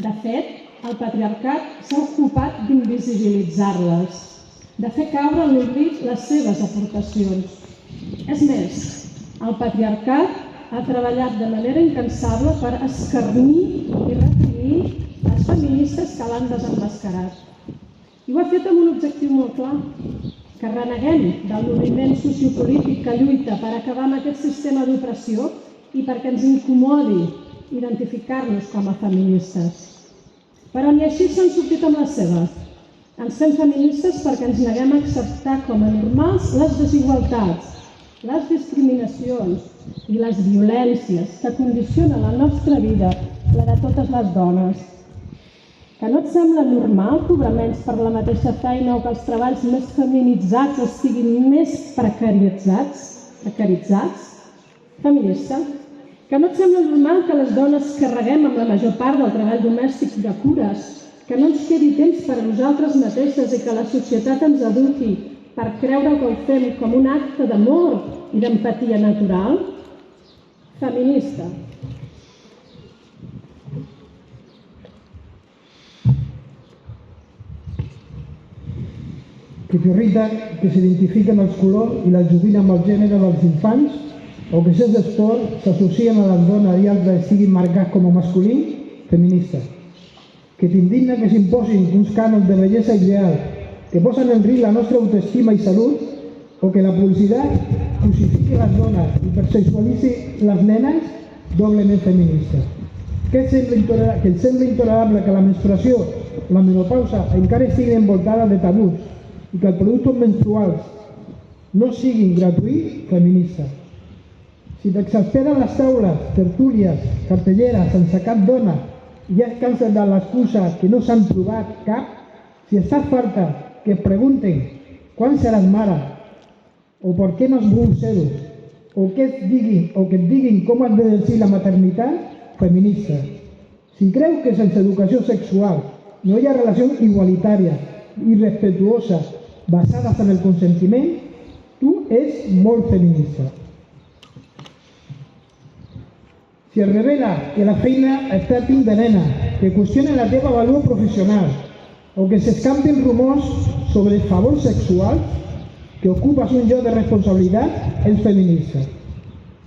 De fet, el patriarcat s'ha ocupat d'invisibilitzar-les, de fer caure en l'oblit les seves aportacions. És més, el patriarcat ha treballat de manera incansable per escarnir i reprimir les feministes que l'han desemmascarat. I ho ha fet amb un objectiu molt clar, que reneguem del moviment sociopolític que lluita per acabar amb aquest sistema d'opressió i perquè ens incomodi identificar-nos com a feministes. Però ni així s'han sortit amb les seves. Ens fem feministes perquè ens neguem a acceptar com a normals les desigualtats, les discriminacions i les violències que condicionen la nostra vida, la de totes les dones. Que no et sembla normal cobrar menys per la mateixa feina o que els treballs més feminitzats estiguin més precaritzats? Feminista? Que no et sembla normal que les dones carreguem amb la major part del treball domèstic de cures? Que no ens quedi temps per a nosaltres mateixes i que la societat ens eduqui per creure que ho fem com un acte d'amor i d'empatia natural? Feminista. Que t'irrita que s'identifiquen els colors i la joguina amb el gènere dels infants o que certs esports s'associen a les dones i altres estiguin marcats com a masculí, feminista. Que t'indigna que s'imposin uns cànons de bellesa ideal que posen en risc la nostra autoestima i salut o que la publicitat crucifiqui les dones i persexualitzi les nenes, doblement feminista. Que et sembla intolerable que la menstruació, la menopausa encara estigui envoltada de tabús i que els productes menstruals no siguin gratuïts, feminista. Si t'exasperen les taules, tertúlies, cartelleres sense cap dona i ja es cansen de l'excusa que no s'han trobat cap, si estàs farta que et pregunten quan seràs mare o per què no has volgut ser-ho o que et diguin com has d'exercir la maternitat, feminista. Si creus que sense educació sexual no hi ha relació igualitària i respectuosa basades en el consentiment, tu ets molt feminista. Si es revela que la feina està t'envenena, que qüestionen la teva vàlua professional o que s'escampin rumors sobre favors sexuals, que ocupes un lloc de responsabilitat, ets feminista.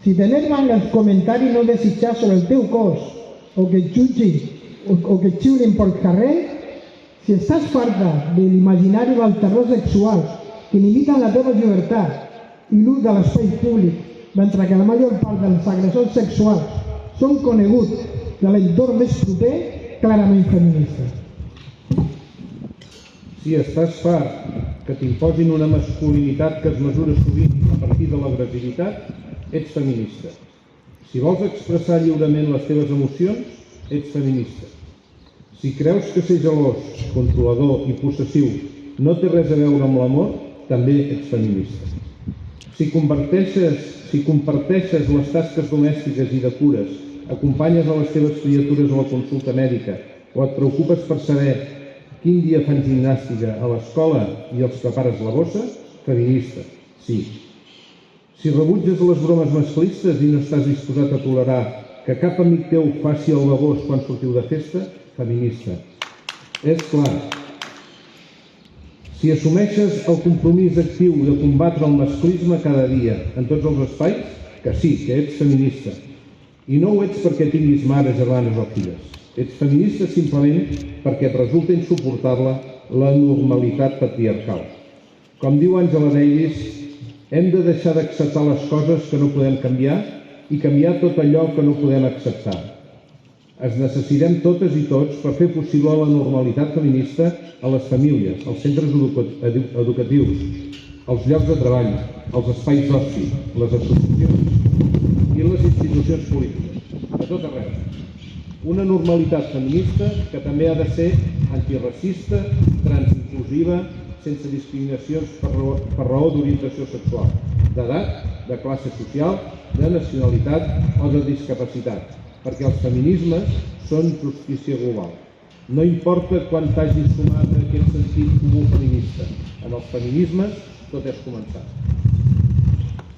Si t'enerven els comentaris no desitjats sobre el teu cos o que et jutgin o que et xiulin pel carrer, si estàs farta de l'imaginari del terror sexual que limiten la teva llibertat i l'ús de l'espai públic, mentre que la major part dels agressors sexuals són coneguts de l'entorn més proper, clarament feminista. Si estàs fart que t'imposin una masculinitat que es mesura sovint a partir de l'agressivitat, ets feminista. Si vols expressar lliurement les teves emocions, ets feminista. Si creus que ser gelós, controlador i possessiu no té res a veure amb l'amor, també ets feminista. Si comparteixes les tasques domèstiques i de cures, acompanyes a les teves criatures a la consulta mèdica o et preocupes per saber quin dia fan gimnàstica a l'escola i els prepares la bossa, feminista, sí. Si rebutges les bromes masclistes i no estàs disposat a tolerar que cap amic teu faci el babós quan sortiu de festa, feminista. És clar. Si assumeixes el compromís actiu de combatre el masclisme cada dia en tots els espais, que sí, que ets feminista. I no ho ets perquè tinguis mares, germanes o filles. Ets feminista simplement perquè et resulta insuportable la normalitat patriarcal. Com diu Angela Davis, hem de deixar d'acceptar les coses que no podem canviar i canviar tot allò que no podem acceptar. Es necessitem totes i tots per fer possible la normalitat feminista a les famílies, als centres educatius, als llocs de treball, als espais d'oci, les associacions i les institucions polítiques, a tot arreu. Una normalitat feminista que també ha de ser antiracista, transinclusiva, sense discriminacions per raó d'orientació sexual, d'edat, de classe social, de nacionalitat o de discapacitat, perquè els feminismes són justícia global. No importa quan t'hagis sumat a aquest sentit comú feminista. En els feminismes tot és començat.